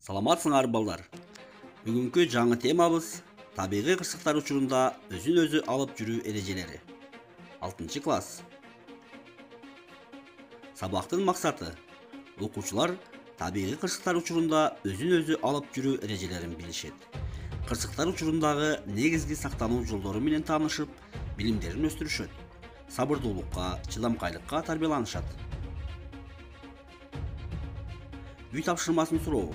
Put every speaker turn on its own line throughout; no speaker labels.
Саламатсыңар балдар. Бүгүнкү жаңы темабыз табигый кырсыктар учурунда өзүн өзү алып жүрүү эрежелери. 6-класс. Сабактын максаты окуучулар табигый кырсыктар учурунда өзүн өзү алып жүрүү эрежелерин билишет. Кырсыктар учурундагы негизги сактануу жолдору менен таанышып, билимдерин өстүрүшөт. Сабырдуулукка, чыдамкайлыкка тарбияланышат. Үй тапшырмасын суроо.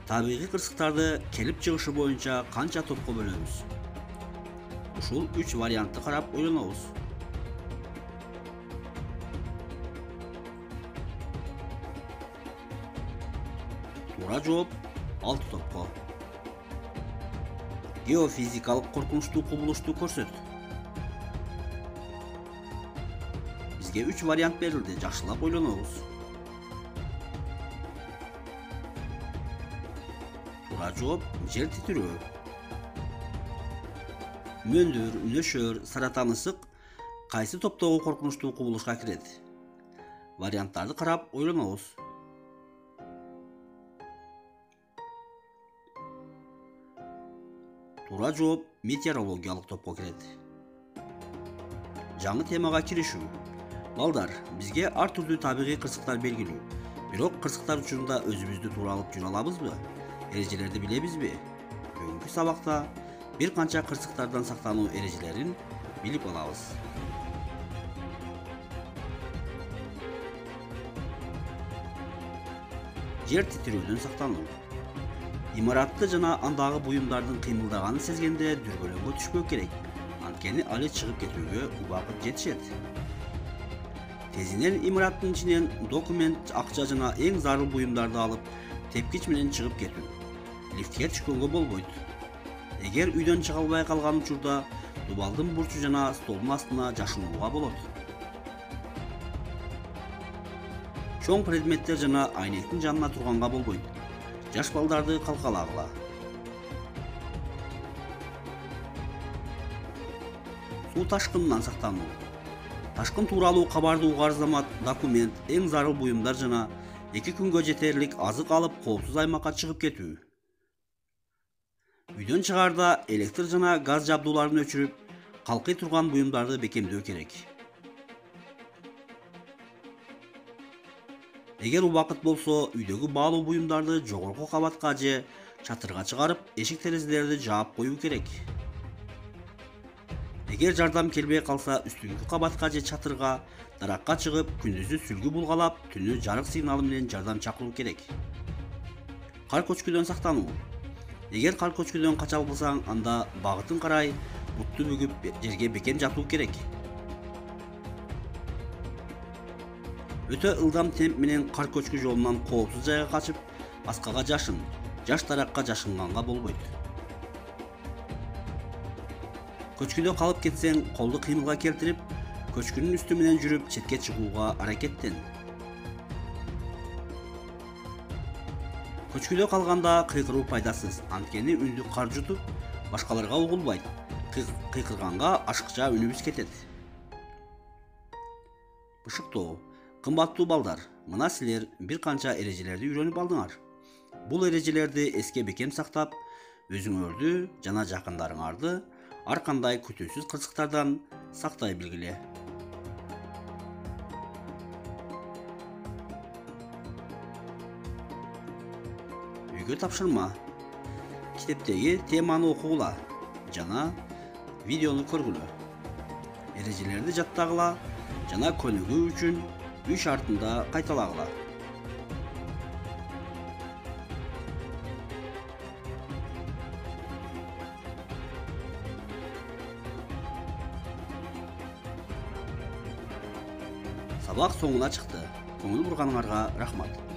Табигый кырсыктарды келип чыгышы боюнча канча топко бөлөбүз? Ушул 3 вариантты карап ойлонобуз. Туура жооп 6 топко. Геофизикалык коркунучтуу кубулушту көрсөт. Бизге 3 вариант берилди, жакшылап ойлонобуз. Туура жооп жер титирөө. Мөндүр, нөшөр, саратан ысык кайсы топтогу коркунучтуу кубулушка кирет? Варианттарды карап ойлонобуз. Туура жооп метеорологиялык топко кирет. Жаңы темага киришүү. Балдар, бизге ар түрдүү табигый кырсыктар белгилүү. Бирок кырсыктар учурунда өзүбүздү туура алып жүрө алабызбы? Эрежелерди билебизби? Бүгүнкү сабакта бир канча кырсыктардан сактануу эрежелерин билип алабыз. Жер титирөөдөн сактануу. Имаратты жана андагы буюмдардын кыймылдаганын сезгенде дүрбөлөңгө түшпөө керек. Анткени али чыгып кетүүгө убакыт жетишет. Тезинен имараттын ичинен документ, акча жана эң зарыл буюмдарды алып, тепкич менен чыгып кетүү. Лифтке түшкөнгө болбойт. Эгер үйдөн чыга албай калган учурда дубалдын бурчу жана столдун астына жашынууга болот. Чоң предметтер жана айнектин жанына турганга болбойт. Жаш балдарды калкалагыла. Суу ташкынынан сактануу. Ташкын тууралуу кабарды угар замат, документ, эң зарыл буюмдар жана 2 күнгө жетерлик азык алып коопсуз аймакка чыгып кетүү. Үйдөн чыгарда электр жана газ жабдууларын өчүрүп, калкый турган буюмдарды бекемдөө керек. Эгер убакыт болсо, үйдөгү баалуу буюмдарды жогорку кабатка же чатырга чыгарып, эшик-терезелерди жаап коюу керек. Эгер жардам келбей калса, үстүнкү кабатка же чатырга даракка чыгып, күндүзү сүлгү булгалап, түнү жарык сигналы менен жардам чакыруу керек. Кар көчкүдөн сактануу. Эгер кар көчкүдөн кача албасаң, анда багытын карай бутту бүгүп жерге бекем жатуу керек. Өтө ылдам темп менен кар көчкү жолунан коопсуз жайга качып, аскага жашын, жаш даракка жашынганга болбойт. Көчкүдө калып кетсең, колду кыймылга келтирип, көчкүнүн үстү менен жүрүп четке чыгууга аракеттен. Көчкүдө калганда кыйкыруу пайдасыз, анткени үндү кар жутуп, башкаларга угулбайт. Кыйкырганга ашыкча үнүбүз кетет. Бышыктоо. Кымбаттуу балдар, мына силер бир канча эрежелерди үйрөнүп алдыңар. Бул эрежелерди эске бекем сактап, өзүңөрдү жана жакындарыңарды ар кандай күтүүсүз кырсыктардан сактай билгиле. Үйгө тапшырма. Китептеги теманы окугула жана видеону көргүлө. Эрежелерди жаттагыла жана көнүгүү үчүн үй шартында кайталагыла. Сабак соңуна чыкты. Көңүл бурганыңарга рахмат.